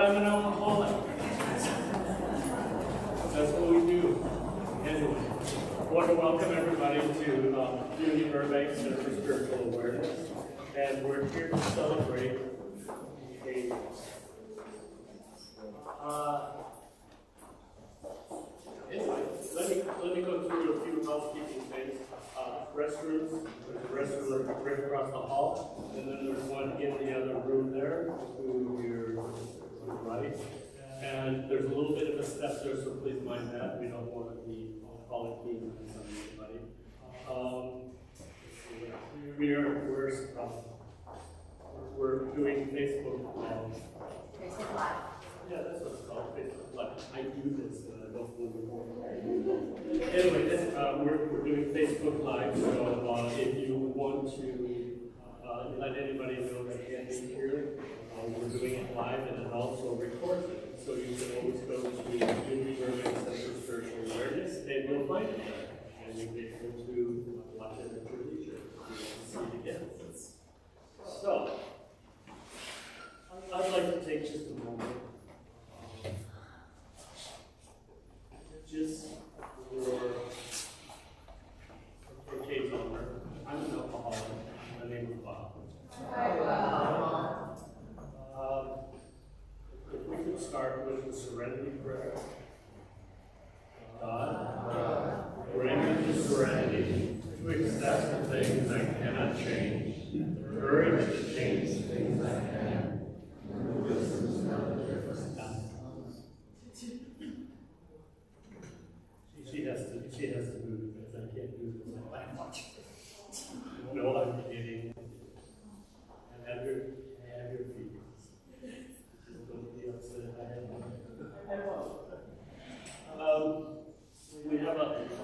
I'm an alcoholic. That's what we do. Anyway, I want to welcome everybody to Unity Burbank Center for Spiritual Awareness. And we're here to celebrate a anyway, let me go through a few housekeeping things. Restrooms, there's a restroom right across the hall, and then there's one in the other room there to your right. And there's a little bit of a step there, so please mind that. We don't want to be calling keys on anybody. We're doing Facebook Live. Facebook Live. Yeah, that's what it's called, Facebook Live. I do this and I don't really know. Anyway, we're doing Facebook Live, so if you want to let anybody know that can't be here, we're doing it live and it also records it. So you can always go to Unity Burbank Center for Spiritual Awareness and you'll find it there. And you'll be able to watch it at your leisure. See it again. So, I'd like to take just a moment. Just for Kate's honor, I'm an alcoholic. My name is Bob. Hi, Bob. If we could start with the serenity prayer. God, bring me to serenity to accept the things I cannot change, courage to change the things I can, and wisdom to know the difference. She has to move because I can't do this in language. No, I'm kidding. Have your feet. Don't be upset. We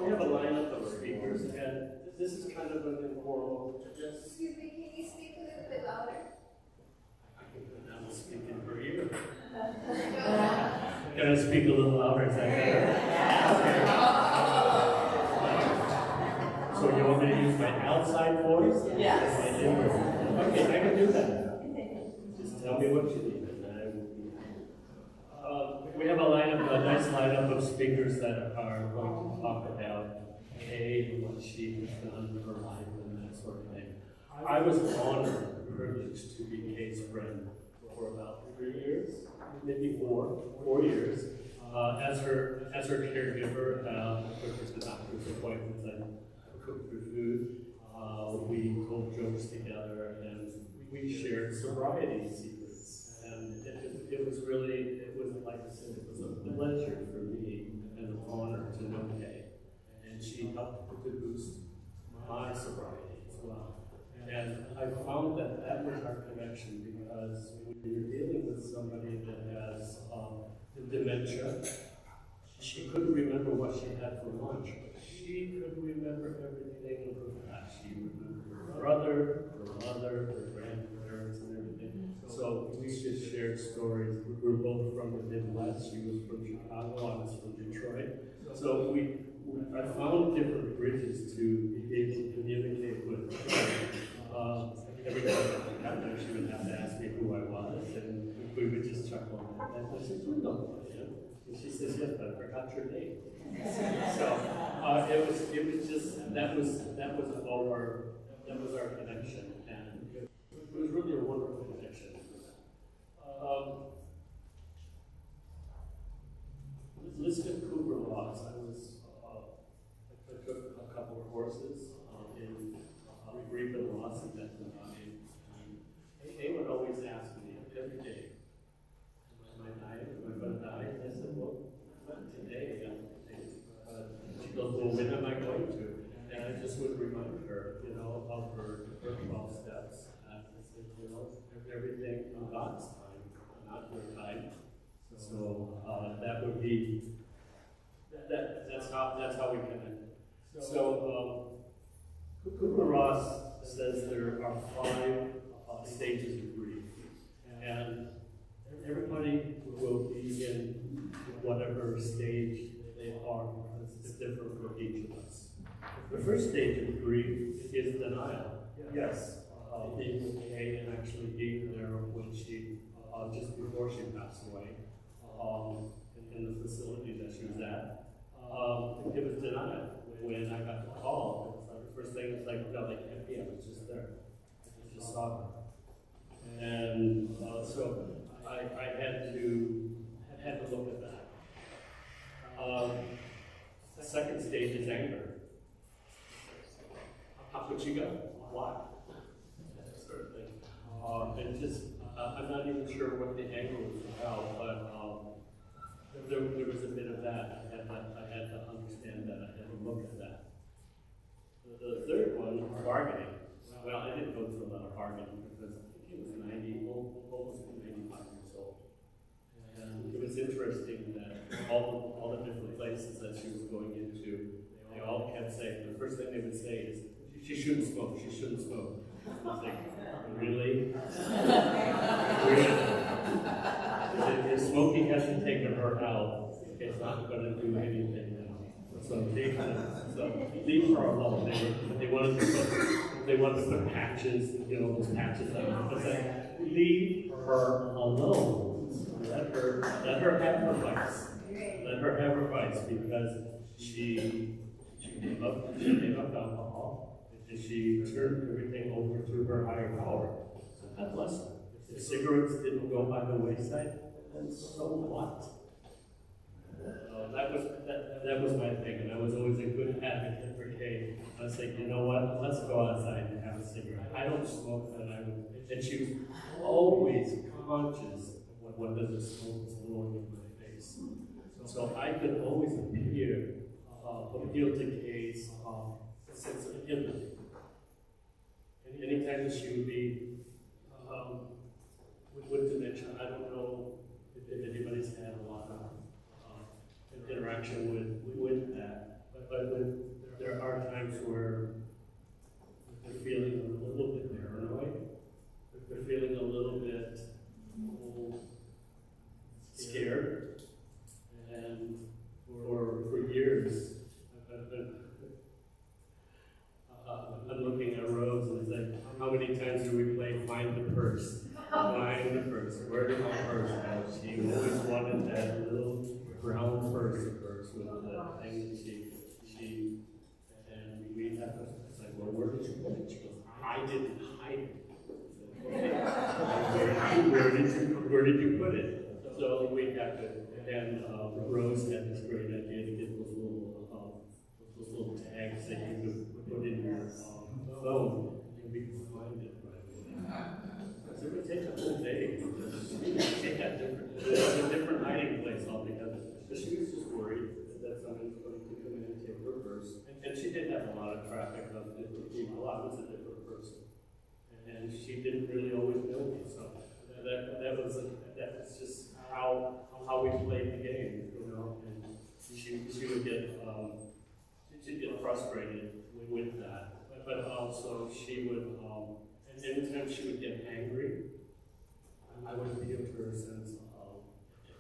have a lineup of speakers, and this is kind of an informal. Excuse me, can you speak a little bit louder? I'm speaking for you. Can I speak a little louder? Is that better? So you want me to use my outside voice? Yes. Okay, I can do that. Just tell me what you need, and I will be. We have a nice lineup of speakers that are going to talk about what she has done in her life and that sort of thing. I was honored and privileged to be Kate's friend for about 3 years, maybe 4 years, as her caregiver. I took her to doctor's appointments and cooked her food. We told jokes together, and we shared sobriety secrets. And it was like I said, it was a pleasure for me and an honor to know Kay. And she helped to boost my sobriety as well. And I found that was our connection, because when you're dealing with somebody that has dementia, she couldn't remember what she had for lunch. She could remember everything of her past. She remembered her brother, her mother, her grandparents, and everything. So we just shared stories. We were both from the Midwest. She was from Chicago, I was from Detroit. So I found different bridges to be able to communicate with every time she would have to ask me who I was, and we would just chuckle. And I said, "You know who I am." And she says, "Yes, but I forgot your name." So it was just that was our connection, and it was really a wonderful connection. Liston Kubler-Ross, I took a couple of courses in grief and loss and death and dying. They would always ask me every day, "Am I dying? Am I going to die?" And I said, "Well, not today." She goes, "Well, when am I going to?" And I just would remind her, of her 12 steps. And I said, everything in God's time, not your time. So that would be that's how we connect. So Kubler-Ross says there are 5 stages of grief, and everybody will be in whatever stage they are, because it's different for each of us. The first stage of grief is denial. Yes, being okay and actually being there when she just before she passed away, in the facility that she was at. It was denied when I got the call. It was like the first thing was like, no, they can't be. I was just there. I just saw her. And so I had to look at that. Second stage is anger. How could she go? Why? That sort of thing. And just, I'm not even sure what the anger was about, but there was a bit of that. I had to understand that. I had to look at that. The third one, bargaining. Well, I didn't go through a lot of bargaining because I think he was 90, almost 95 years old. And it was interesting that all the different places that she was going into, they all kept saying, the first thing they would say is, she shouldn't smoke, she shouldn't smoke. I was like, really? Really? If smoking hasn't taken her out, it's not going to do anything now. So leave her alone. They wanted to put patches, those patches on. But say, leave her alone. Let her have her fights. Let her have her fights because she gave up alcohol. And she turned everything over to her higher power. God bless her. If cigarettes didn't go by the wayside, then so what? That was my thing, and I was always a good advocate for Kate. I was like, you know what? Let's go outside and have a cigarette. I don't smoke, and she was always conscious of what does the smoke is blowing in my face. So I could always appeal to Kate's sense of empathy. Anytime that she would be with dementia, I don't know if anybody's had a lot of interaction with that, but there are times where they're feeling a little bit paranoid, they're feeling a little bit scared, and for years, I'm looking at Rose and it's like, how many times do we play Find the Purse? Find the purse. Where did my purse go? She always wanted that little brown purse of hers with the thing and we have to, it's like, well, where did you put it? She goes, I didn't hide it. Where did you put it? So we have to, and Rose had this great idea to get those little tags that you could put in your phone and we could find it right away. So it would take a whole day. She had a different hiding place altogether. But she was just worried that someone was going to come in and take her purse. And she did have a lot of traffic of different people. I was a different person. And she didn't really always know me. So that was just how we played the game, And she would get she'd get frustrated with that. But also she would anytime she would get angry, I would appeal to her sense of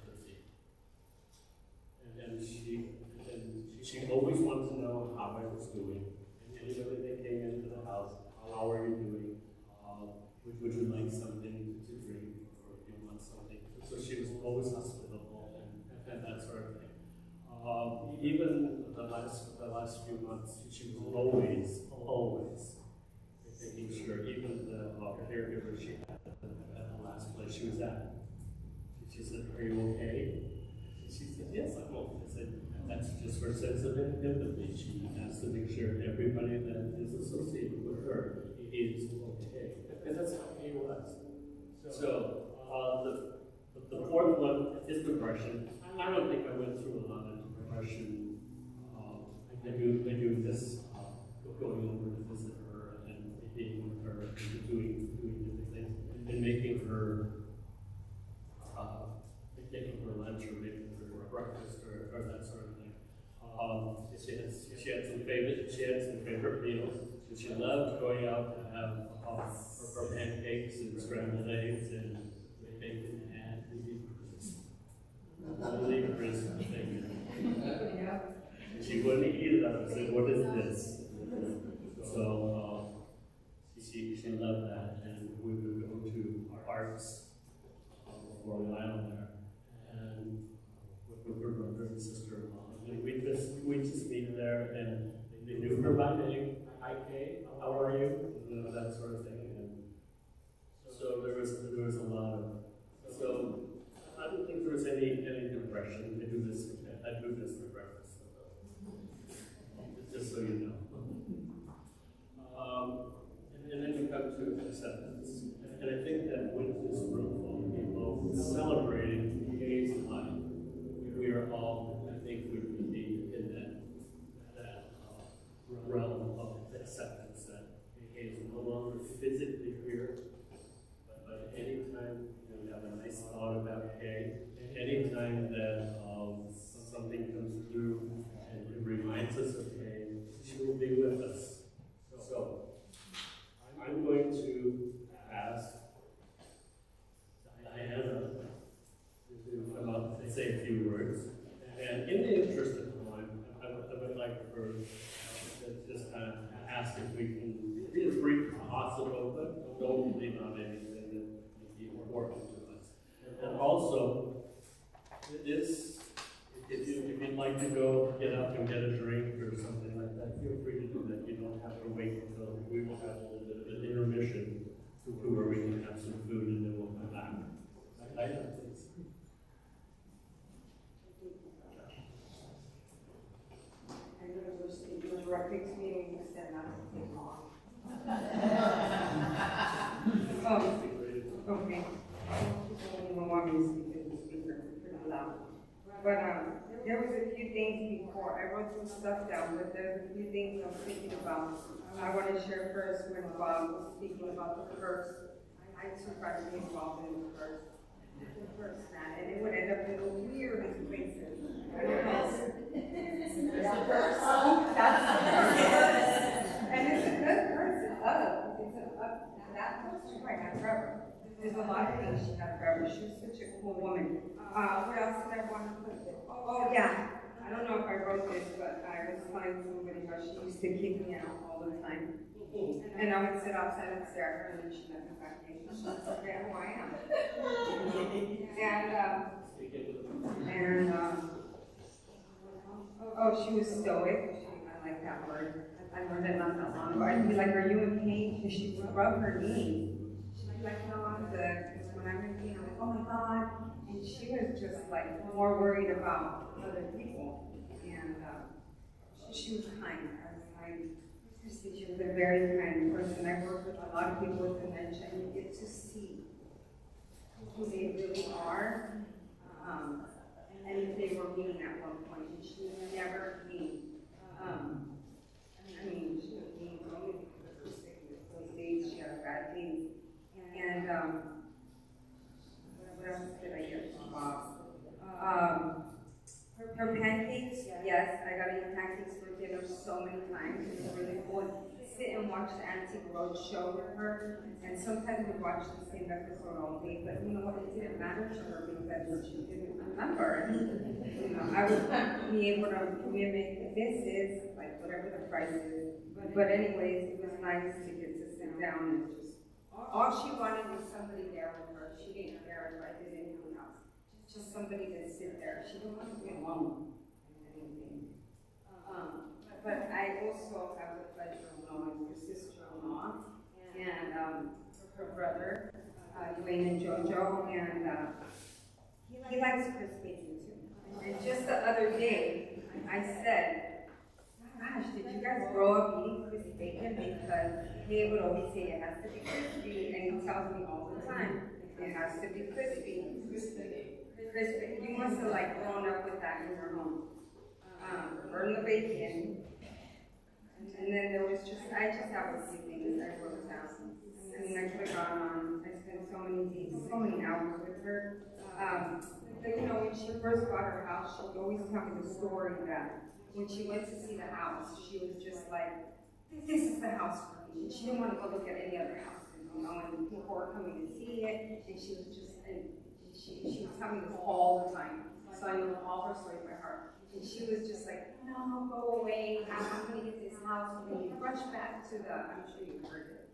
empathy. And she always wanted to know how I was doing. Anybody that came into the house, how are you doing? Would you like something to drink, or do you want something? So she was always hospitable and that sort of thing. Even the last few months, she was always making sure, even the caregiver she had at the last place she was at. She said, are you okay? She said, yes, I'm okay. I said, that's just her sense of empathy. She has to make sure everybody that is associated with her is okay. And that's how he was. So, the fourth one is depression. I don't think I went through a lot of depression. I do this going over to visit her and being with her and doing different things and making her lunch or making her breakfast or that sort of thing. She had some favorite meals. She loved going out to have her pancakes and scrambled eggs and bacon and really crisp bacon. She wouldn't eat it up and said, what is this? So she loved that, and we would go to parks that something comes through and it reminds us of pain, she will be with us. So, I'm going to ask Diana to come up and say a few words. And in the interest of time, I would like for to just kind of ask if we can be as brief as possible, but don't leave out anything that would be important to us. And also, this, if you'd like to go get up and get a drink or something like that, feel free to do that. You don't have to wait until we will have a little bit of an intermission to where we can have some food and then we'll come back. Diana, please. You're directly to me, you said not to take long. Okay. You don't want me to speak to the speaker, it's pretty loud. But there was a few things before, I wrote some stuff down, but there's a few things I'm thinking about. I want to share first when Bob was speaking about the curse. I too tried to be involved in the curse. And it would end up in the weirdest places. I don't know. That's the curse. That's the curse. And it's a good curse. It's up. It's an up. That curse she might have forever. There's a lot of things she had forever. She was such a cool woman. What else did I want to put there? Oh yeah. I don't know if I wrote this, but I was telling somebody how she used to kick me out all the time. And I would sit outside and stare at her, and then she'd let me back in. She'd forget who I am. Oh, she was stoic. I like that word. I learned it not that long ago. I'd be like, "Are you in pain?" And she would rub her knee. She'd be like, "No, I'm good." Because when I'm in pain, I'm like, "Oh my God." And she was just like more worried about other people. And she was kind. She was a very kind person. I work with a lot of people with dementia, and you get to see who they really are. And if they were mean at one point, and she was never mean. I mean, she was mean only because of her sickness. Those days she had bad days. And what else did I get from Bob? Her pancakes, yes, I got to eat pancakes for dinner so many times. It was really cool. Sit and watch the Antique Roadshow with her, and sometimes we watch the same episode all day, but you know what, it didn't matter to her because she didn't remember. You know, I would be able to mimic, this is, like, whatever the price is. But anyways, it was nice to get to sit down and just, all she wanted was somebody there with her. She didn't care if I did anything else. Just somebody to sit there. She didn't want to be alone in anything. But I also have the pleasure of knowing her sister-in-law and her brother, Dwayne and JoJo, and he likes Chris Bacon too. And just the other day, I said, "Gosh, did you guys grow up eating Chris Bacon?" Because he would always say it has to be crispy, and he tells me all the time, it has to be crispy. Crispy. You must have like grown up with that in your home. Burn the bacon. And then there was just, I just have a few things I wrote down. I mean, I could have gone on. I spent so many days, so many hours with her. But you know, when she first bought her house, she would always tell me the story that when she went to see the house, she was just like, "This is the house for me." She didn't want to go look at any other house, you know, and people were coming to see it, and she was just, and she was telling me this all the time. So I know all her stories by heart. And she was just like, "No, go away. I'm going to get this house." And they rushed back to the, I'm sure you heard it.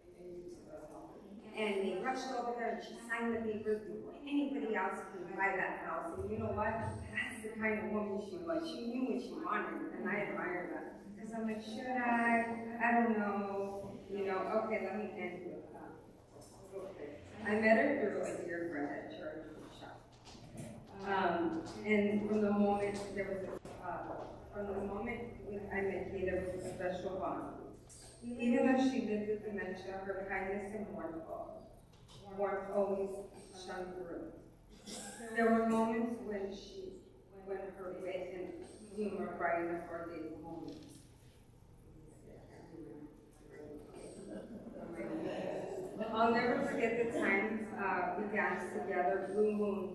And they rushed over there and she signed the papers before anybody else could buy that house. And you know what? That's the kind of woman she was. She knew what she wanted, and I admire that. Because I'm like, should I don't know. You know, okay, let me end with that. I met her through a dear friend at church. And from the moment I met Kay, there was a special bond. Even though she lived with dementia, her kindness and warmth always shone through. There were moments when her wit and humor brightened up our days home. I'll never forget the times we danced together, Blue Moon.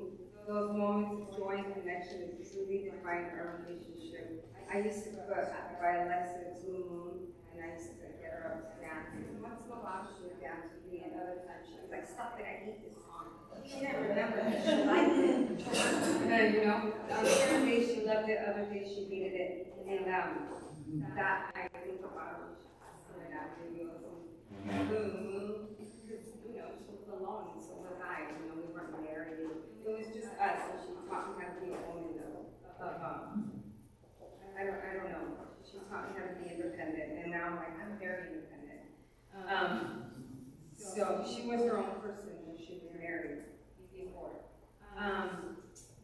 those moments of joy and connection that truly define our relationship. I used to buy Alexa Blue Moon, and I used to get her up to dance. And once in a while, she would dance with me, and other times she was like, "Stop it, I hate this song." She didn't remember that she liked it. You know, on certain days she loved it, other days she hated it. And that I think about when that video was boom, because, you know, she was alone, so was I. You know, we weren't married. It was just us, and she taught me how to be a woman I don't know. She taught me how to be independent, and now I'm very independent. So she was her own person when she was married before.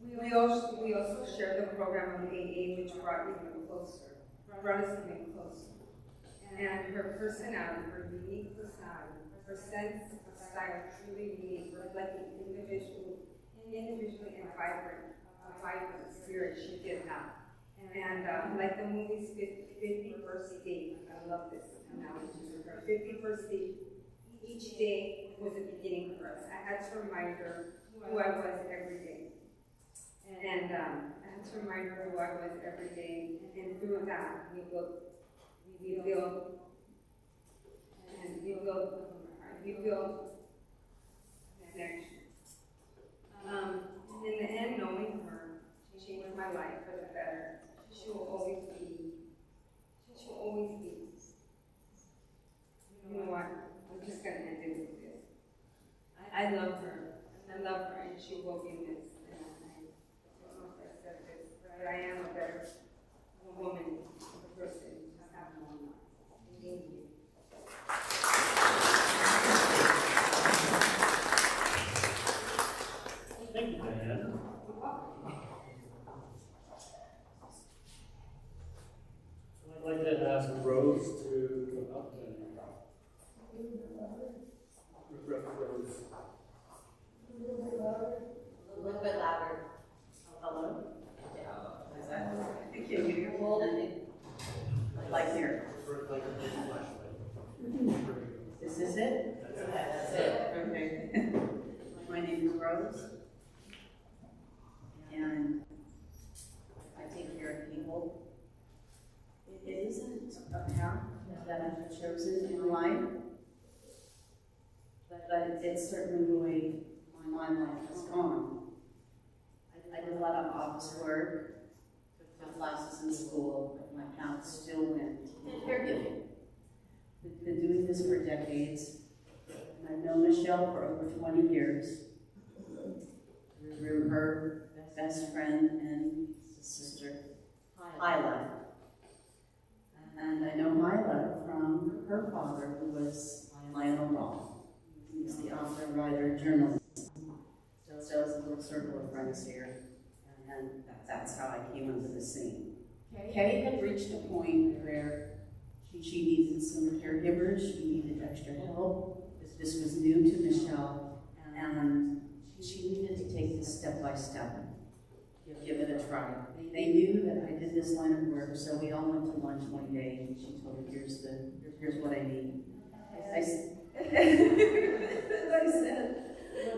We also shared the program of AA, which brought us even closer. And her personality, her unique personality, her sense of style, truly unique, reflecting individually and vibrant spirit she did have. And like the movie's 51st Date, I love this analogy. Her 51st date, each day was a beginning for us. I had to remind her who I was every day. And I had to remind her who I was every day. And through that, we build connection. In the end, knowing her changed my life for the better. She will always be. You know what? I'm just gonna end it with this. I love her, and she will be missed. And I don't know if I said this, but I am a better woman, a person, just have no one. Thank you. Thank you, Diane. I'd like to ask Rose to come up and Rose. A little bit louder. Hello? Is that? I can't hear you. Hold it. Like here. Is this it? That's it. Okay. My name is Rose. And I take care of people. It isn't a path that I've chosen in life, but it's certainly the way my life has gone. I did a lot of office work, took classes in school, but my path still went to caregiving. I've been doing this for decades, and I've known Michelle for over 20 years through her best friend and sister, Hyla. And I know Hyla from her father, who was Lionel Roth. He was the author, writer, journalist. So it's a little circle of friends here, and that's how I came into the scene. Kay had reached a point where she needed some caregivers, she needed extra help. This was new to Michelle, and she needed to take this step by step, give it a try. They knew that I did this line of work, so we all went to lunch one day, and she told me, here's what I need. I said,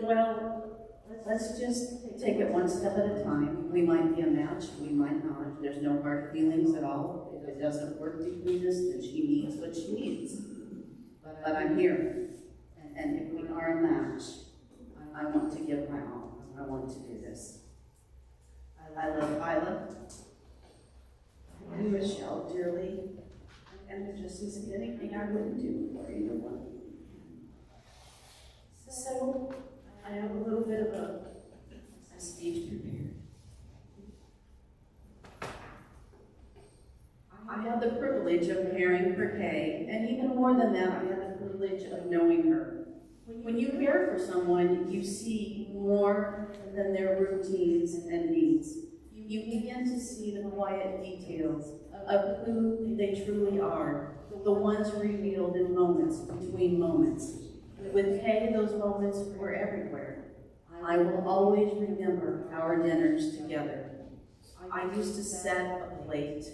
well, let's just take it one step at a time. We might be a match, we might not. There's no hard feelings at all. If it doesn't work between us, then she needs what she needs. But I'm here, and if we are a match, I want to give my all. I want to do this. I love Hyla and Michelle dearly, and there just isn't anything I wouldn't do for either one. So, I have a little bit of a speech prepared. I have the privilege of caring for Kay, and even more than that, I have the privilege of knowing her. When you care for someone, you see more than their routines and needs. You begin to see the quiet details of who they truly are, the ones revealed in moments between moments. With Kay, those moments were everywhere. I will always remember our dinners together. I used to set a plate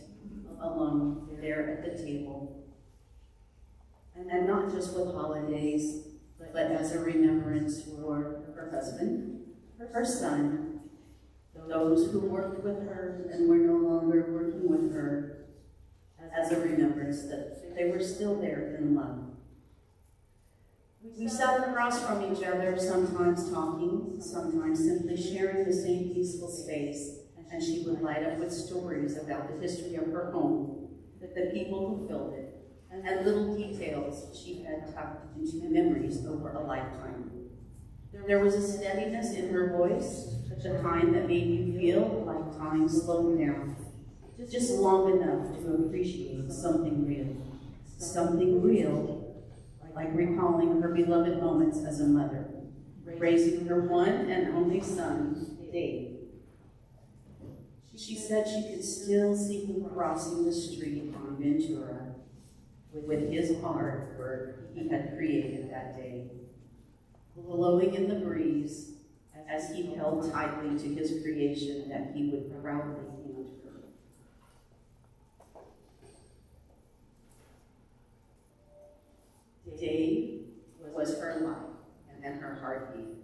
alone there at the table, and not just with holidays, but as a remembrance for her husband, her son, those who worked with her and were no longer working with her, as a remembrance that they were still there in love. We sat across from each other, sometimes talking, sometimes simply sharing the same peaceful space, and she would light up with stories about the history of her home, the people who filled it, and little details she had tucked into memories over a lifetime. There was a steadiness in her voice, the kind that made you feel like time slowed down, just long enough to appreciate something real, like recalling her beloved moments as a mother, raising her one and only son, Dave. She said she could still see him crossing the street on Ventura with his artwork he had created that day, blowing in the breeze as he held tightly to his creation that he would proudly hand her. Dave was her life and her heartbeat.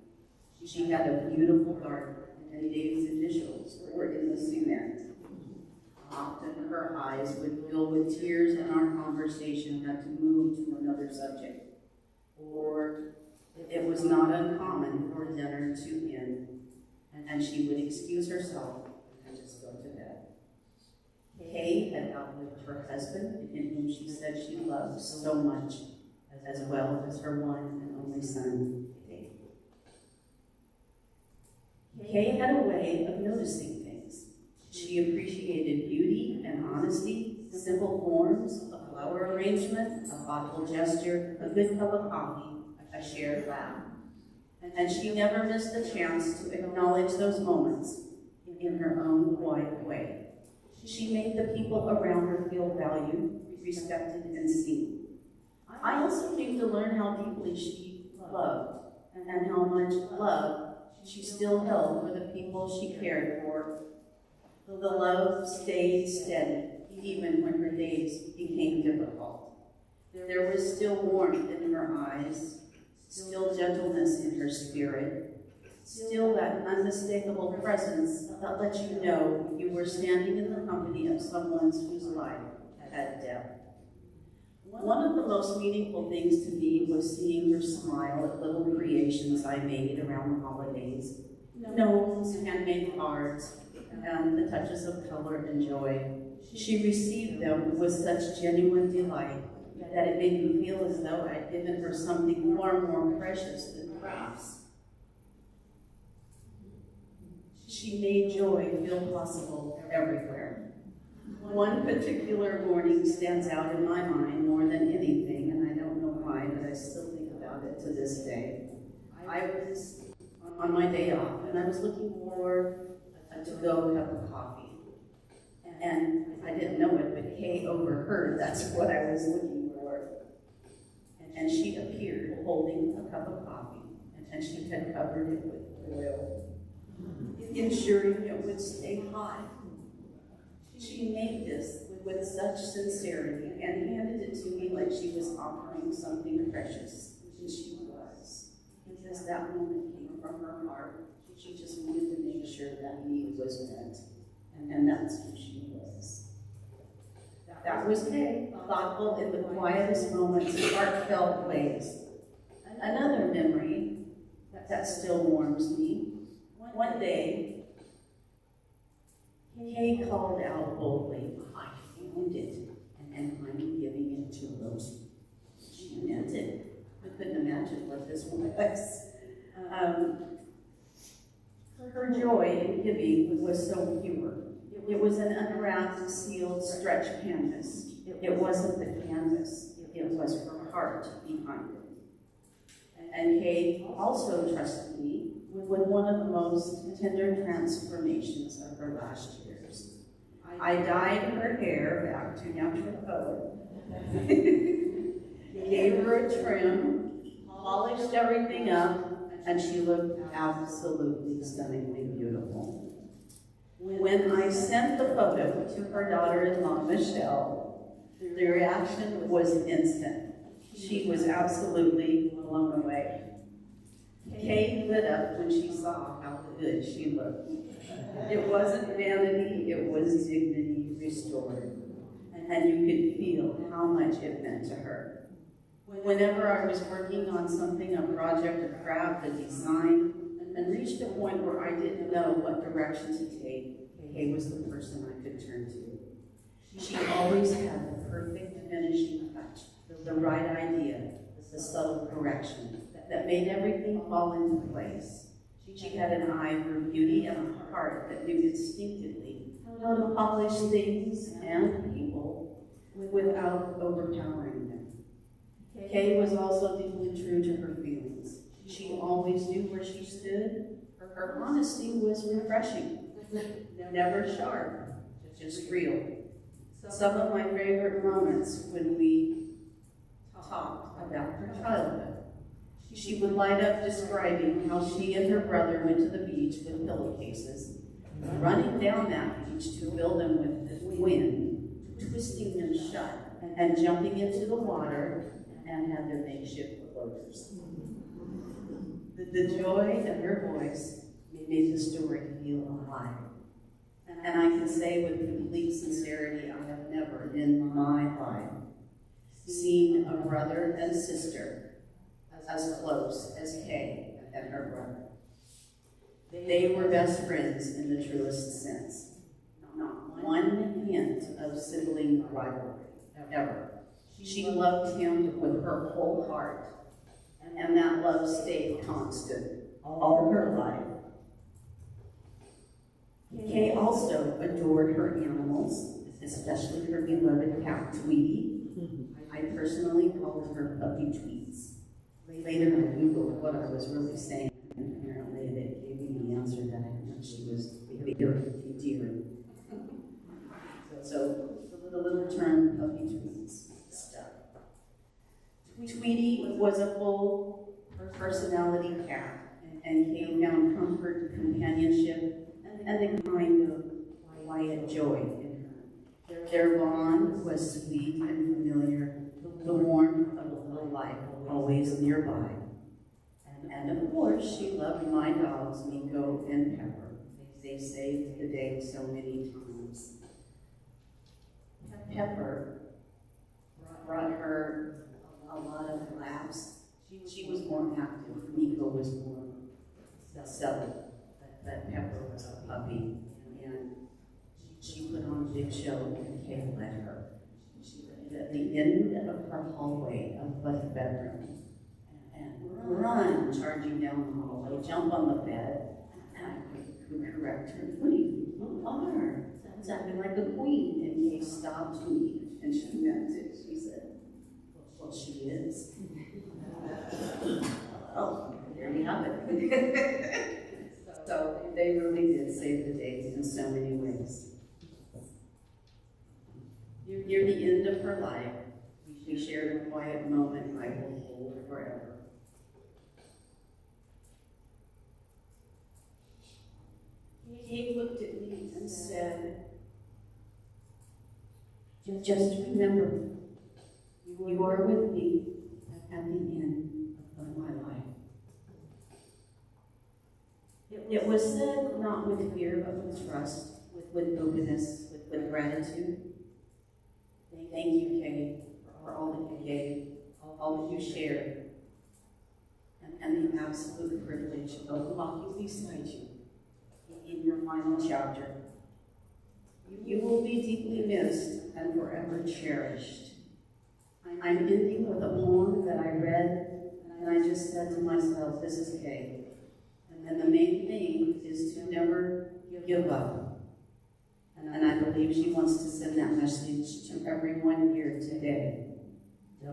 She had a beautiful garden, and Dave's initials were in the cement. Often her eyes would fill with tears and our conversation had to move to another subject. Or it was not uncommon for dinner to end, and she would excuse herself and just go to bed. Kay had outlived her husband, in whom she said she loved so much, as well as her one and only son, Dave. Kay had a way of noticing things. She appreciated beauty and honesty, simple forms, a flower arrangement, a thoughtful gesture, a good cup of coffee, a shared laugh. And she never missed a chance to acknowledge those moments in her own quiet way. She made the people around her feel valued, respected, and seen. I also came to learn how deeply she loved and how much love she still held for the people she cared for. The love stayed steady, even when her days became difficult. There was still warmth in her eyes, still gentleness in her spirit, still that unmistakable presence that let you know you were standing in the company of someone whose life had depth. One of the most meaningful things to me was seeing her smile at little creations I made around the holidays. Gnomes, handmade cards, and the touches of color and joy. She received them with such genuine delight that it made me feel as though I'd given her something far more precious than crafts. She made joy feel possible everywhere. One particular morning stands out in my mind more than anything, and I don't know why, but I still think about it to this day. I was on my day off, and I was looking for a to-go cup of coffee. And I didn't know it, but Kay overheard that's what I was looking for. And she appeared holding a cup of coffee, and she had covered it with oil, ensuring it would stay hot. She made this with such sincerity and handed it to me like she was offering something precious, and she was. Because that moment came from her heart. She just wanted to make sure that need was met, and that's who she was. That was Kay, thoughtful in the quietest moments, heartfelt ways. Another memory that still warms me. One day, Kay called out boldly, "I found it, and I'm giving it to Rosie." She meant it. I couldn't imagine what this was. Her joy in giving was so pure. It was an unwrapped, sealed, stretched canvas. It wasn't the canvas. It was her heart behind it. And Kay also trusted me with one of the most tender transformations of her last years. I dyed her hair back to natural color, gave her a trim, polished everything up, and she looked absolutely stunningly beautiful. When I sent the photo to her daughter-in-law, Michelle, the reaction was instant. She was absolutely blown away. Kay lit up when she saw how good she looked. It wasn't vanity, it was dignity restored. And you could feel how much it meant to her. Whenever I was working on something, a project, a craft, a design, and reached a point where I didn't know what direction to take, Kay was the person I could turn to. She always had the perfect finishing touch, the right idea, the subtle correction that made everything fall into place. She had an eye for beauty and a heart that knew instinctively how to polish things and people without overpowering them. Kay was also deeply true to her feelings. She always knew where she stood. Her honesty was refreshing, never sharp, just real. Some of my favorite moments when we talked about her childhood. She would light up describing how she and her brother went to the beach with pillowcases, running down that beach to fill them with the wind, twisting them shut, and jumping into the water, and had their makeshift floaters. The joy in her voice made the story feel alive. And I can say with complete sincerity, I have never in my life seen a brother and sister as close as Kay and her brother. They were best friends in the truest sense. Not one hint of sibling rivalry, ever. She loved him with her whole heart, and that love stayed constant all her life. Kay also adored her animals, especially her beloved cat, Tweety. I personally called her Puppy Tweets. Later I Googled what I was really saying, and apparently it gave me the answer that I thought she was very endearing. So the little term Puppy Tweets stuck. Tweety was a full personality cat, and Kay found comfort, companionship, and a kind of quiet joy in her. Their bond was sweet and familiar, the warmth of a little life always nearby. And of course, she loved my dogs, Miko and Pepper. They saved the day so many times. Pepper brought her a lot of laughs. She was more active. Miko was more settled. But Pepper was a puppy, and she put on a big show, and Kay let her. At the end of her hallway of the bedroom, and run charging down the hallway, jump on the bed, and I could correct her. What do you are? It's acting like a queen. And Kay stopped me, and she meant it. She said, well, she is. Oh, there you have it. So they really did save the day in so many ways. Near the end of her life, we shared a quiet moment I will hold forever. He looked at me and said, just remember, you are with me at the end of my life. It was said not with fear, but with trust, with openness, with gratitude. Thank you, Kay, for all that you gave, all that you shared, and the absolute privilege of walking beside you in your final chapter. You will be deeply missed and forever cherished. I'm ending with a poem that I read, and I just said to myself, this is Kay. And the main thing is to never give up. And I believe she wants to send that message to everyone here today.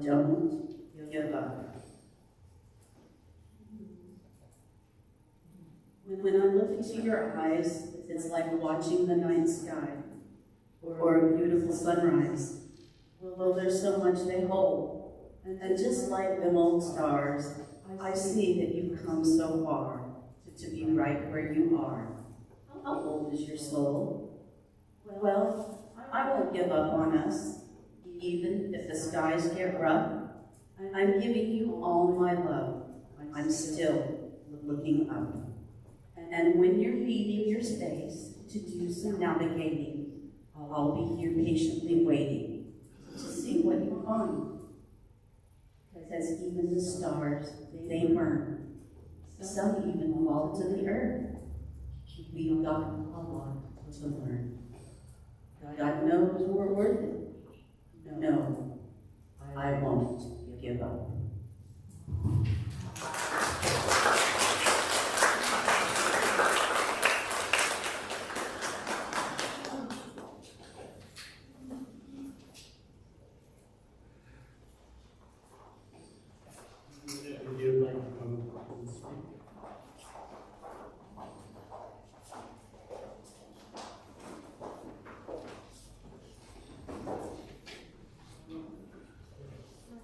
Don't give up. When I look into your eyes, it's like watching the night sky or a beautiful sunrise. Well, there's so much they hold. And just like them old stars, I see that you've come so far to be right where you are. How old is your soul? Well, I won't give up on us, even if the skies get rough. I'm giving you all my love. I'm still looking up. And when you're leaving your space to do some navigating, I'll be here patiently waiting to see what you find. Because even the stars, they burn. Some even fall to the earth. We've got a lot to learn. God knows we're worth it. No, I won't give up. Would you like to come and speak?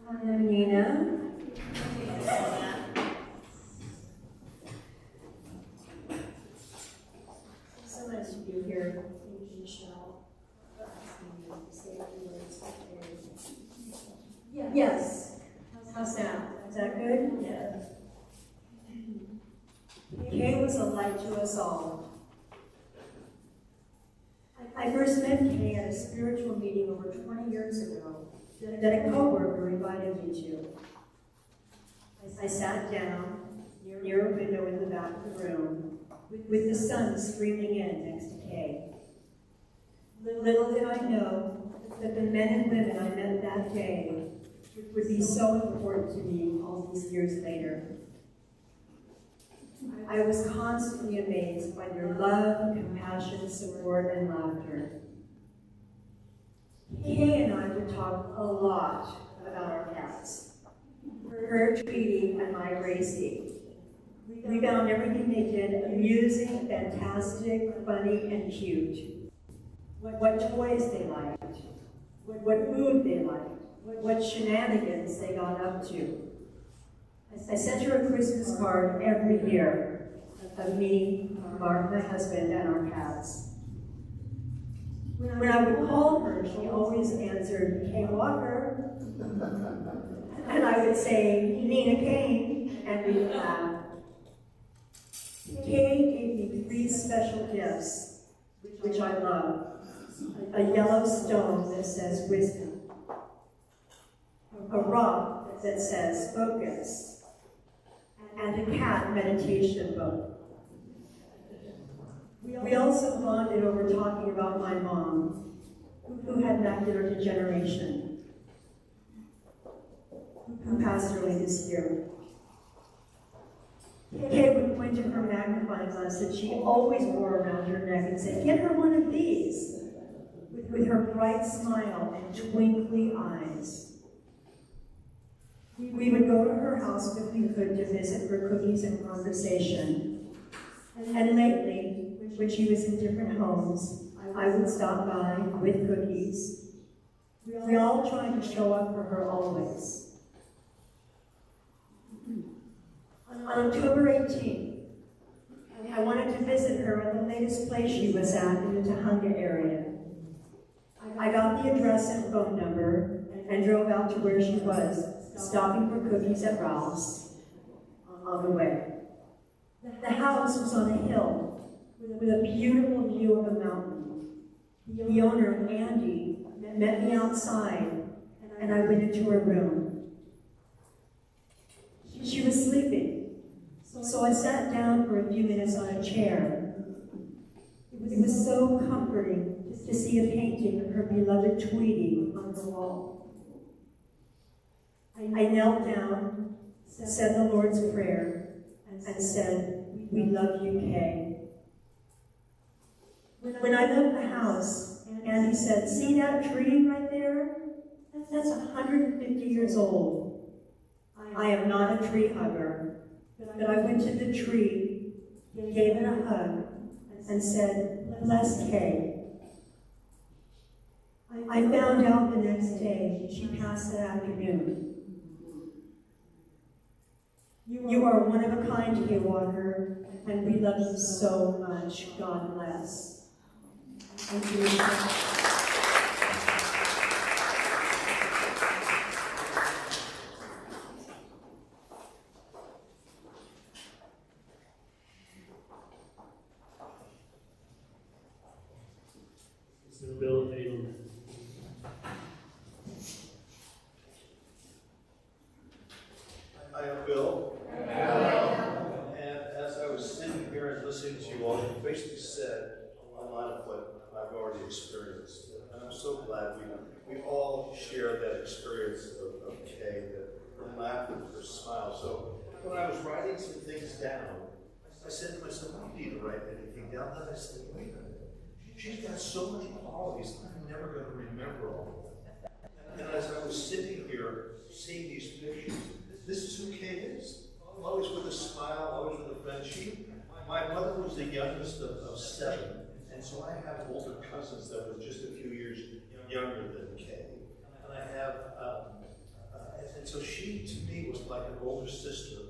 I'm Nina. So nice to be here. Thank you, Michelle, for asking me to say a few words today. Yes. How's that? Is that good? Yeah. Kay was a light to us all. I first met Kay at a spiritual meeting over 20 years ago that a coworker invited me to. I sat down near a window in the back of the room with the sun streaming in next to Kay. Little did I know that the men and women I met that day would be so important to me all these years later. I was constantly amazed by their love, compassion, support, and laughter. Kay and I would talk a lot about our cats. Her, Tweety, and my Gracie. We found everything they did amusing, fantastic, funny, and cute. What toys they liked, what food they liked, what shenanigans they got up to. I sent her a Christmas card every year of me, Mark, my husband, and our cats. When I would call her, she always answered, Kay Walker. And I would say, Nina Kane, and we would laugh. Kay gave me 3 special gifts, which I love. A yellow stone that says wisdom. A rock that says focus. And a cat meditation book. We also bonded over talking about my mom, who had macular degeneration, who passed early this year. Kay would point to her magnifying glass that she always wore around her neck and say, get her one of these, with her bright smile and twinkly eyes. We would go to her house if we could to visit for cookies and conversation. And lately, when she was in different homes, I would stop by with cookies. We all tried to show up for her always. On October 18th, I wanted to visit her at the latest place she was at in the Tahunga area. I got the address and phone number and drove out to where she was, stopping for cookies at Ralph's on the way. The house was on a hill with a beautiful view of a mountain. The owner, Andy, met me outside, and I went into her room. She was sleeping, so I sat down for a few minutes on a chair. It was so comforting to see a painting of her beloved Tweety on the wall. I knelt down, said the Lord's Prayer, and said, we love you, Kay. When I left the house, Andy said, see that tree right there? That's 150 years old. I am not a tree hugger, but I went to the tree, gave it a hug, and said, bless Kay. I found out the next day she passed that afternoon. You are one of a kind, Kay Walker, and we love you so much. God bless. Thank you. experience. And I'm so glad we all share that experience of Kay, her laugh and her smile. So when I was writing some things down, I said to myself, I don't need to write anything down. Then I said, wait a minute. She's got so many qualities, I'm never going to remember all of them. And as I was sitting here seeing these pictures, this is who Kay is. Always with a smile, always with a friendship. My mother was the youngest of 7, and so I have older cousins that were just a few years younger than Kay. And I have, and so she to me was like an older sister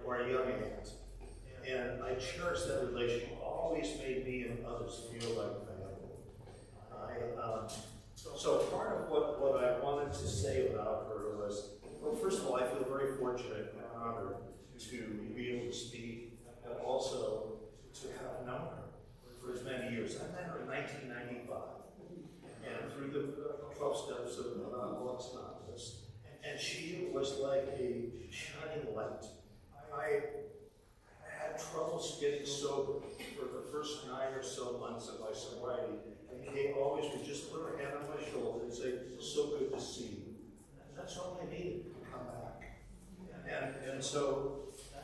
or a young aunt. And I cherish that relationship. Always made me and others feel like family. So part of what I wanted to say about her was, well, first of all, I feel very fortunate and honored to be able to speak, and also to have known her for as many years. I met her in 1995, and through the 12 steps of Alcoholics Anonymous, and she was like a shining light. I had troubles getting sober for the first 9 or so months of my sobriety, and Kay always would just put her hand on my shoulder and say, "It's so good to see you." And that's all I needed to come back. And so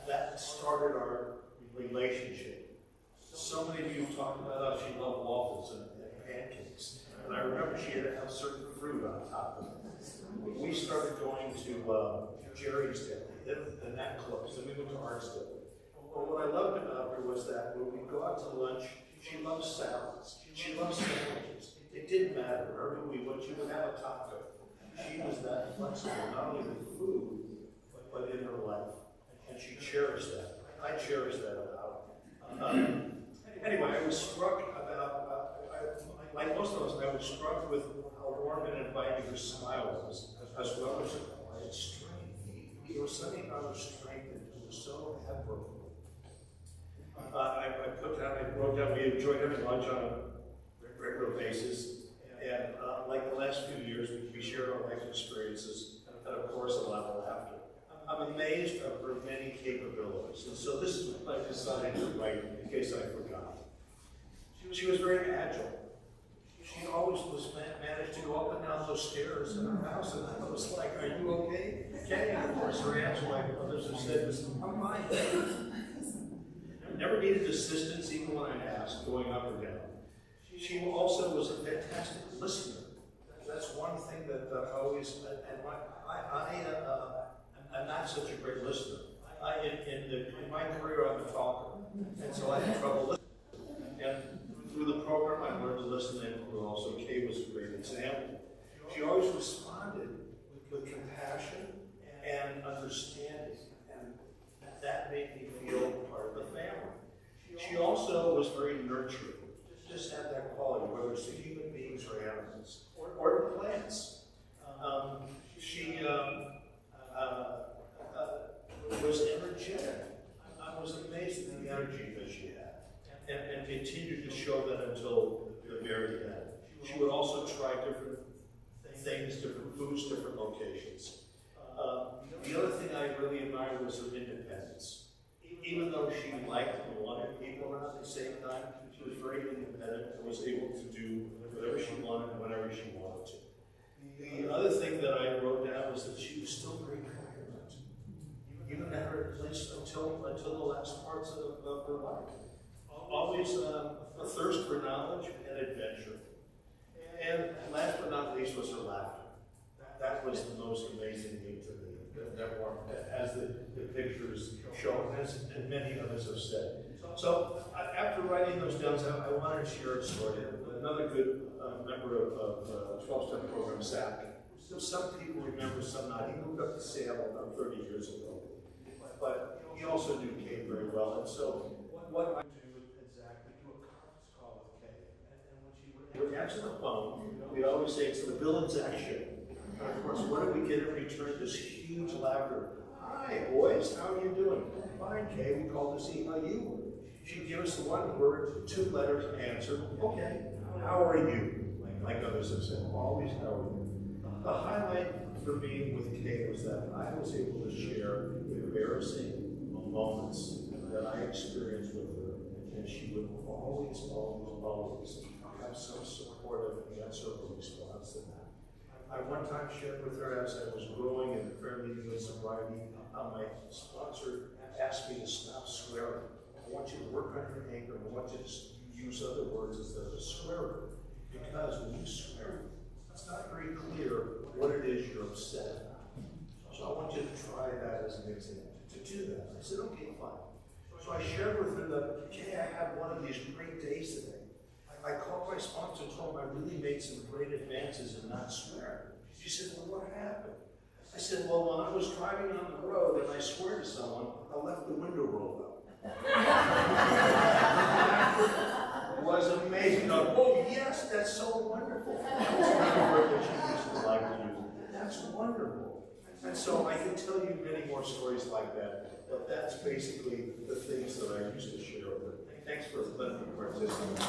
that started our relationship. So many of you talked about how she loved waffles and pancakes, and I remember she had to have certain fruit on top of it. We started going to Jerry's Deli, then that closed, then we went to Art's Deli. But what I loved about her was that when we go out to lunch, she loved salads. She loved sandwiches. It didn't matter. Wherever we went, she would have a taco. She was that flexible, not only with food, but in her life. And she cherished that. I cherish that about her. Anyway, I was struck about, like most of us, I was struck with how warm and inviting her smile was, as well as her quiet strength. There was something about her strength that was so admirable. I wrote down, we enjoyed having lunch on a regular basis, and like the last few years, we shared our life experiences, and of course, a lot of laughter. I'm amazed of her many capabilities, and so this is what I decided to write in case I forgot. She was very agile. She always managed to go up and down those stairs in her house, and I was like, "Are you okay?" Kay, of course, her answer, like others have said, was, "I'm fine." Never needed assistance, even when I asked, going up or down. She also was a fantastic listener. That's one thing that I always, I'm not such a great listener. In my career, I'm a talker, and so I had trouble listening. And through the program, I learned to listen, and also Kay was a great example. She always responded with compassion and understanding, and that made me feel part of the family. She also was very nurturing. Just had that quality, whether it's to human beings or animals, or plants. She was energetic. I was amazed at the energy that she had, and continued to show that until the very end. She would also try different things, different foods, different locations. The other thing I really admired was her independence. Even though she liked and wanted people around at the same time, she was very independent and was able to do whatever she wanted whenever she wanted to. The other thing that I wrote down was that she was still very coherent, even at her place until the last parts of her life. Always a thirst for knowledge and adventure. And last but not least was her laughter. That was the most amazing thing to me. That warmed, as the pictures show, as many others have said. So after writing those down, I wanted to share a story. Another good member of the 12-step program, Zach. Some people remember, some not. He moved up to Seattle about 30 years ago. But he also knew Kay very well. And so what I do with Zach, we do a conference call with Kay. And when she would answer the phone, we'd always say, "It's the Bill and Zach show." And of course, what did we get in return? This huge laughter. "Hi, boys, how are you doing?" "Fine, Kay, we called to see how you were." She'd give us one word, 2 letters answer. "Okay, how are you?" Like others have said, always how are you. The highlight for me with Kay was that I was able to share embarrassing moments that I experienced with her, and she would always have some support. one time shared with her as I was growing in the prayer meeting with sobriety, my sponsor asked me to stop swearing. I want you to work on your anger, and I want you to use other words instead of a swear word. Because when you swear, it's not very clear what it is you're upset about. So I want you to try that as an example, to do that. I said, okay, fine. So I shared with her that, Kay, I had one of these great days today. I called my sponsor and told him I really made some great advances in not swearing. She said, well, what happened? I said, well, when I was driving on the road and I swear to someone, I left the window rolled up. It was amazing. Oh, yes, that's so wonderful. That was another word that she used to like to use. That's wonderful. And so I can tell you many more stories like that, but that's basically the things that I used to share with her. Thanks for letting me participate.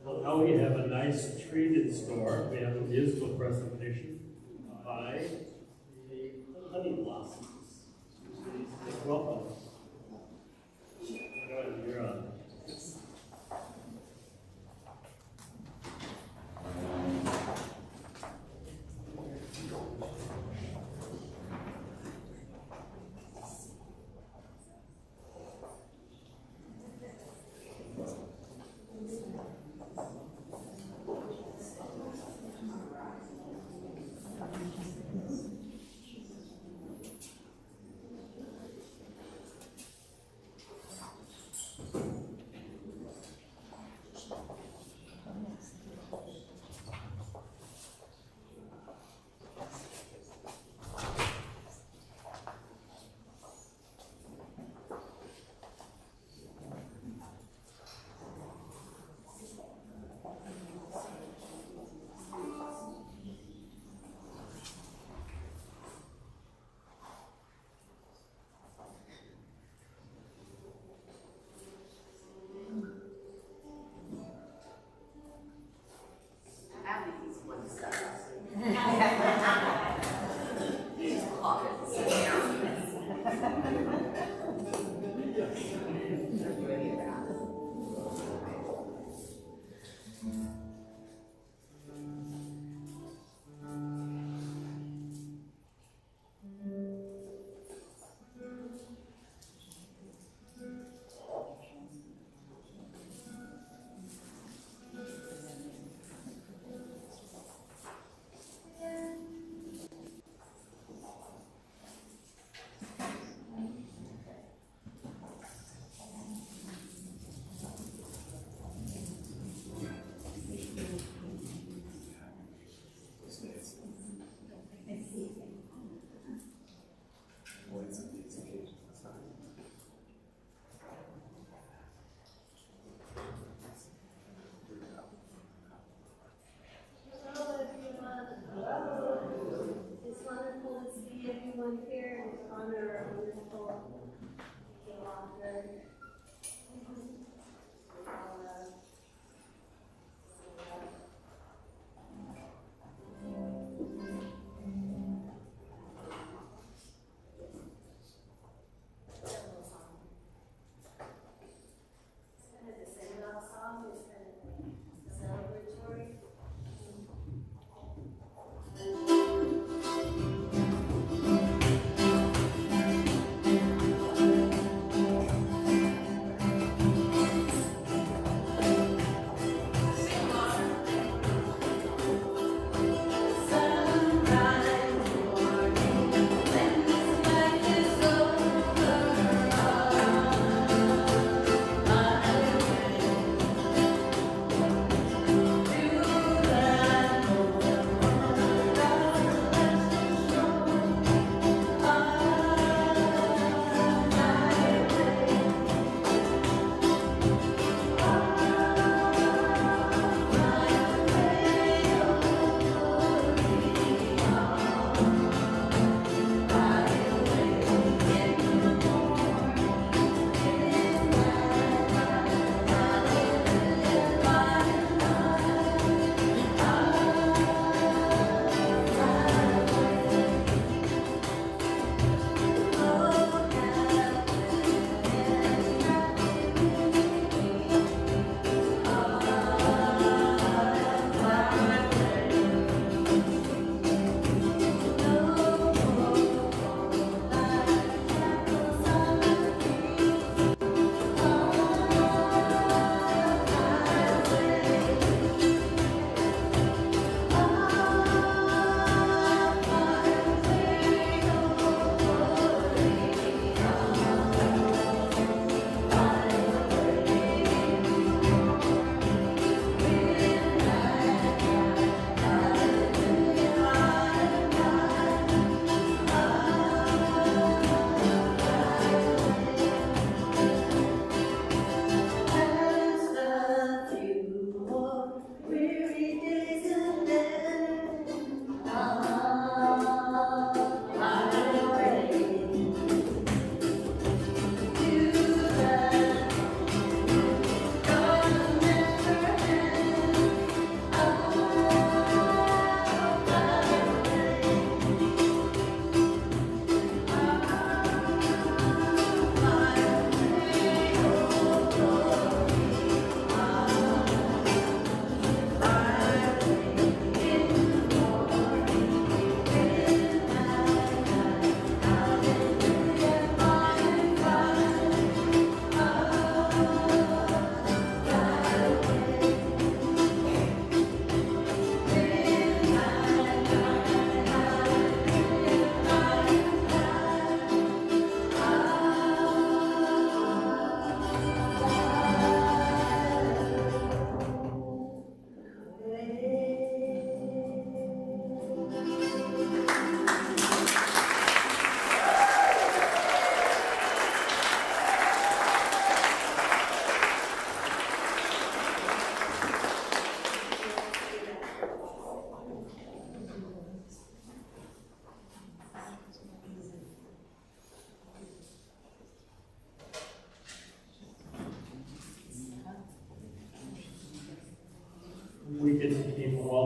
Well, now we have a nice treat in store. We have a musical presentation by the Honey Blossoms. Welcome. Go ahead, you're on.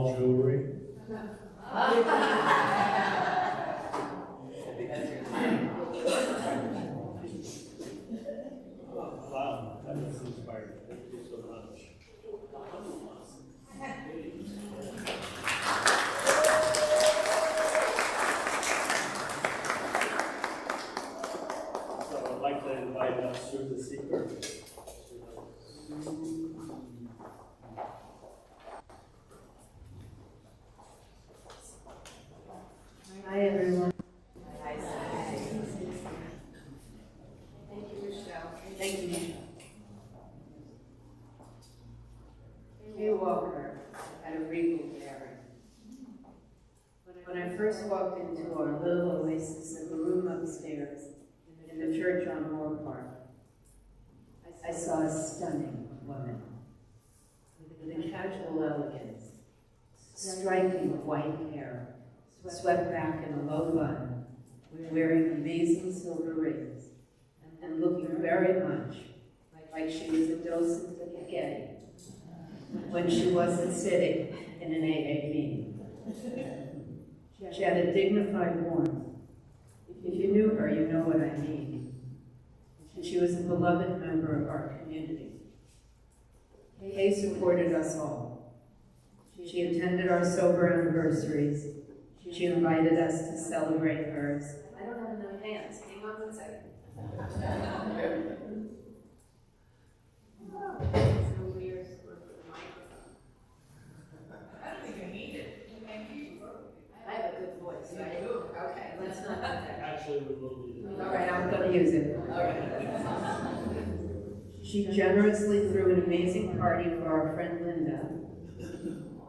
all jewelry. Wow, that was inspiring. Thank you so much. So I'd like to invite Sue the Seeker. Hi, everyone. Thank you, Michelle. Thank you, Michelle. Kay Walker had a regal bearing. When I first walked into our little oasis in the room upstairs in the church on Moore Park, I saw a stunning woman with a casual elegance, striking white hair, swept back in a low bun, wearing amazing silver rings, and looking very much like she was a docent at Getty when she wasn't sitting in an AA meeting. She had a dignified warmth. If you knew her, you know what I mean. She was a beloved member of our community. Kay supported us all. She attended our sober anniversaries. She invited us to celebrate hers. I don't have enough hands. Hang on one second. I have a good voice, right? Okay, let's not do that. Actually, we will be. All right, I'm going to use it. All right. She generously threw an amazing party for our friend Linda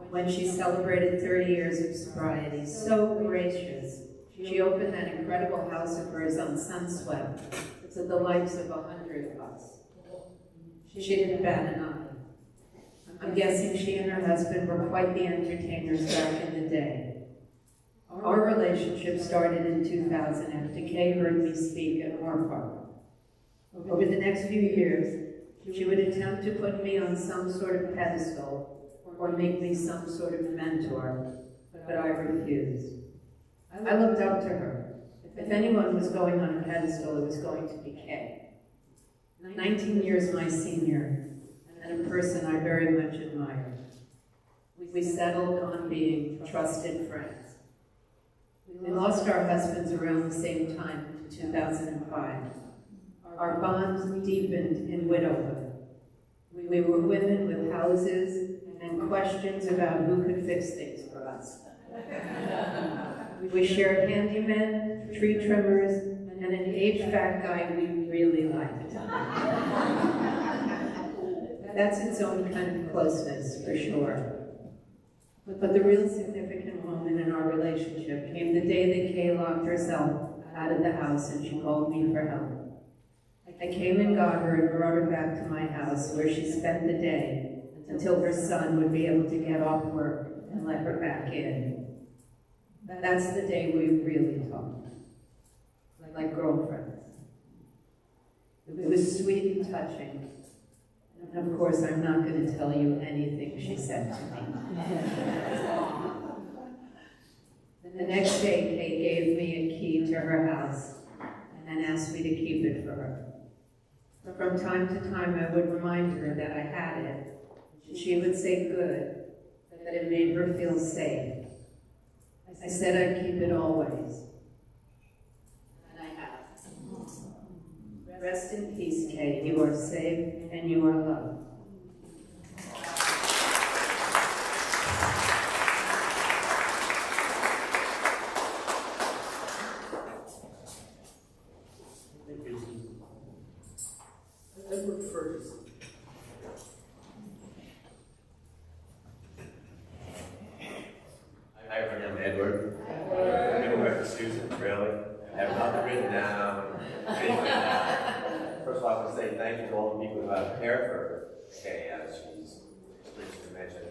when she celebrated 30 years of sobriety. So gracious. She opened that incredible house of hers on Sunswept to the likes of 100 of us. She didn't bat an eye. I'm guessing she and her husband were quite the entertainers back in the day. Our relationship started in 2000 after Kay heard me speak at Moore Park. Over the next few years, she would attempt to put me on some sort of pedestal or make me some sort of mentor, but I refused. I looked up to her. If anyone was going on a pedestal, it was going to be Kay. 19 years my senior, and a person I very much admired. We settled on being trusted friends. We lost our husbands around the same time, in 2005. Our bond deepened in widowhood. We were women with houses and questions about who could fix things for us. We shared handymen, tree trimmers, and an HVAC guy we really liked. That's its own kind of closeness, for sure. But the real significant moment in our relationship came the day that Kay locked herself out of the house and she called me for help. I came and got her and brought her back to my house where she spent the day until her son would be able to get off work and let her back in. That's the day we really talked, like girlfriends. It was sweet and touching. And of course, I'm not going to tell you anything she said to me. The next day, Kay gave me a key to her house and asked me to keep it for her. From time to time, I would remind her that I had it. She would say good, that it made her feel safe. I said I'd keep it always. And I have. Rest in peace, Kay. You are safe and you are loved. Thank you, Susan. Edward Ferguson. Hi, everyone. I'm Edward. Good work, Susan, really. I have nothing written down, anything down. First of all, I want to say thank you to all the people who have cared for Kay as she's experienced dementia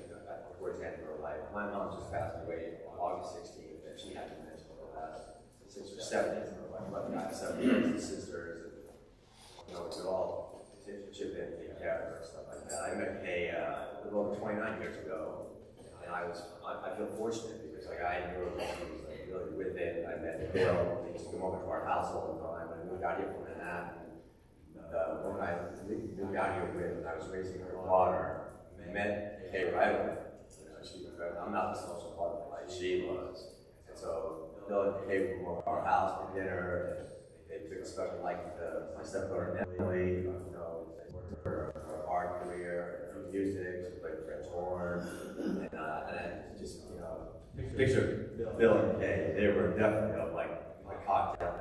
towards the end of her life. My mom just passed away on August 16th, and she had dementia for the last 6 or 7 years of her life. But got 7 years and sisters, and we could all chip in and take care of her and stuff like that. I met Kay a little over 29 years ago. I And I feel fortunate because like I knew her, she was like really with it. I met Bill, they used to come over to our house all the time. When I moved out here from Manhattan, the woman I moved out here with, when I was raising her daughter, I met Kay right away. I'm not the social part of it like she was. And so Bill and Kay would come over to our house for dinner, and they took a special liking to my stepdaughter Nellie, her art career, her music, she played French horn, and I just, picture Bill and Kay, they were definitely like a cocktail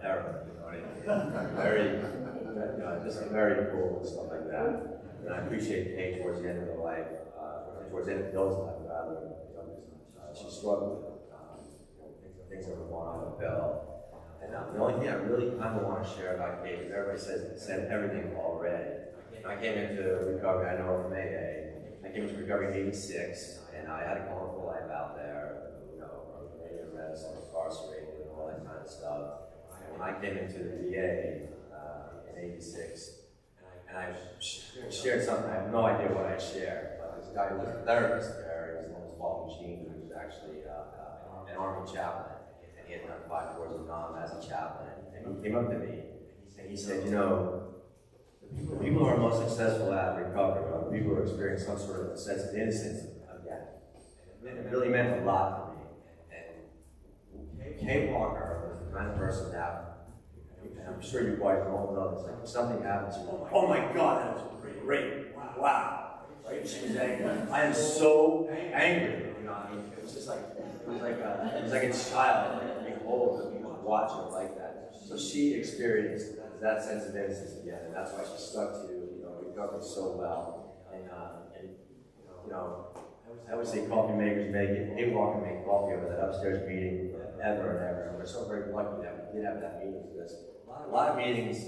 era, you know what I mean? Very, just very cool and stuff like that. And I appreciate Kay towards the end of her life, towards the end of Bill's life, rather, she struggled with things that were going on with Bill. And the only thing I really kind of want to share about Kay, because everybody said everything already. I came into recovery, I know her from AA. I came into recovery in '86, and I had a colorful life out there, I was made arrest, I was incarcerated, and all that kind of stuff. And when I came into the VA in '86, and I shared something, I have no idea what I shared, but this guy who was a therapist there, his name was Paul Eugene, who was actually an Army chaplain, and he had done 5 tours of Nam as a chaplain. And he came up to me, and he said, the people who are most successful at recovery are the people who experience some sort of a sense of innocence again. And it really meant a lot to me. And Kay Walker was the kind of person that, and I'm sure you guys all know this, like if something happens, you go, oh my God, that was great, wow. Right? She was angry. I am so angry. I mean, it was just like, it was like a child, like being old and watching her like that. So she experienced that sense of innocence again, and that's why she stuck to recovery so well. And I always say coffee makers make it. Kay Walker made coffee over that upstairs meeting ever and ever. And we're so very lucky that we did have that meeting because a lot of meetings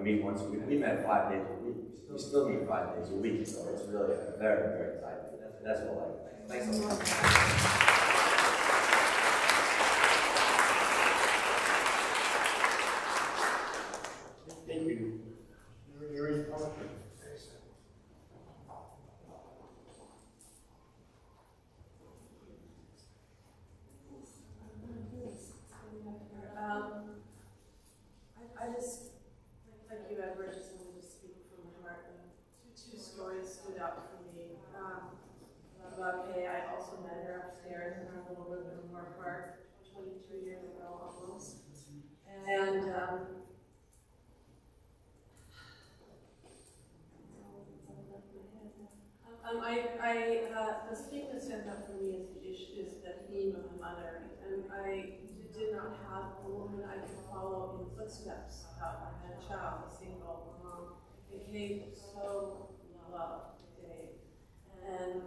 meet once a week. We met 5 days a week. We still meet 5 days a week, so it's really very, very tight. That's all I like. Thanks so much. Thank you. Very powerful. I just, like you, Edward, just wanted to speak from my heart. Two stories stood out for me. About Kay, I also met her upstairs in our little living room park 22 years ago almost. And the thing that stands out for me is the theme of mother. And I did not have a woman I could follow in footsteps about I had a child, a single mom. And Kay so loved Dave. And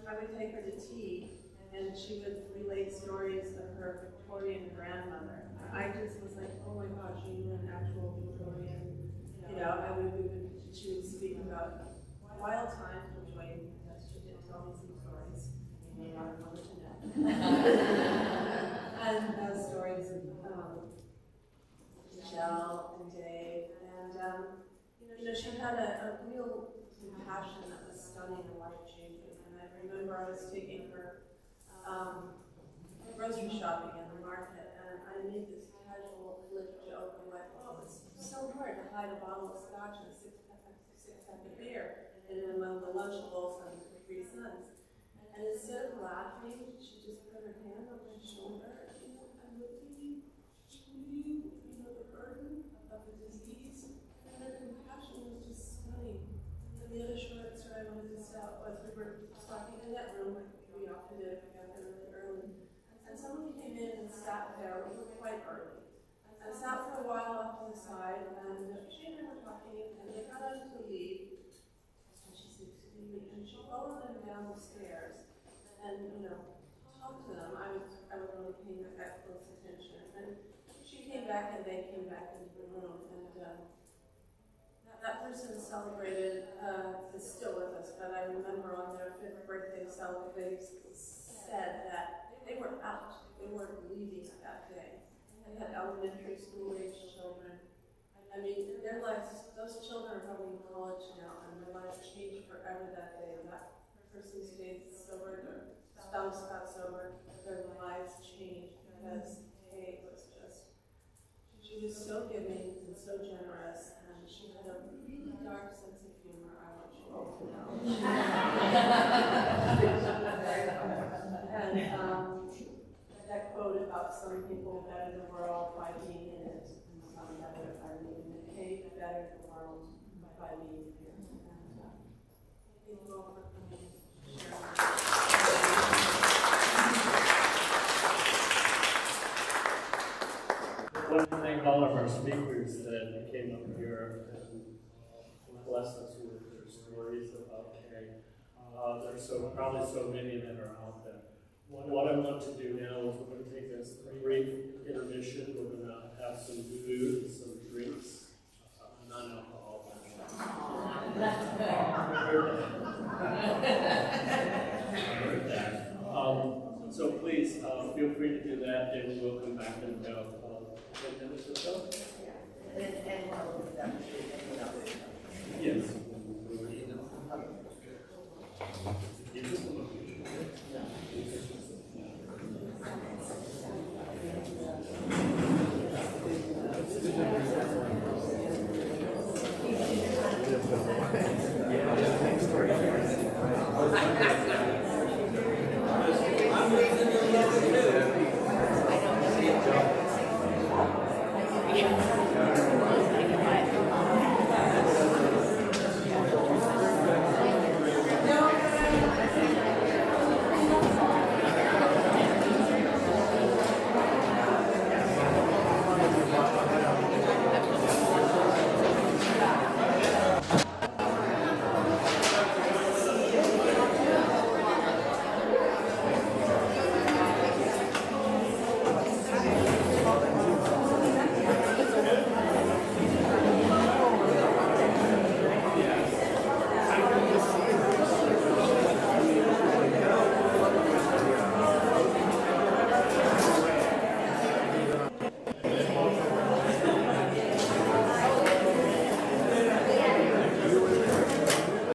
I would take her to tea, and she would relate stories of her Victorian grandmother. I just was like, oh my gosh, you knew an actual Victorian, she would speak about wild times, which she did tell me some stories. You may not want to know. And stories of Michelle and Dave. And she had a real compassion that was stunning and life-changing. And I remember I was taking her grocery shopping in the market, and I made this casual flip joke. I'm like, oh, it's so hard to hide a bottle of scotch and a six-pack of beer in one of the Lunchables and Capri Suns. And instead of laughing, she just put her hand on my shoulder. I'm looking you, the burden of the disease. And her compassion was just stunning. And the other short story I wanted to tell was we were talking in that room, like we often did if we got there really early. And someone came in and sat there, we were quite early. And sat for a while off to the side, and she and I were talking, and they got up to leave. And she said, excuse me, and she followed them down the stairs. And, talked to them. I was really paying that close attention. And she came back, and they came back into the room. And that person celebrated, is still with us, but I remember on their 5th birthday celebration, they said that they were out. They weren't leaving that day. They had elementary school-age children. I mean, their lives, those children are probably in college now, and their lives changed forever that day. And that person stayed sober, their spouse got sober, their lives changed because Kay was just, she was so giving and so generous, and she had a really dark sense of humor, I want you all to know. And that quote about some people better the world by being in it, and some better by leaving it. Kay better the world by leaving here. And thank you all for coming and sharing. I want to thank all of our speakers that came up here and blessed us with their stories about Kay. There's probably so many that are out there. What I want to do now is we're going to take this brief intermission. We're going to have some food, some drinks, non-alcohol. So please feel free to do that, and we'll come back in about 10 minutes or so. And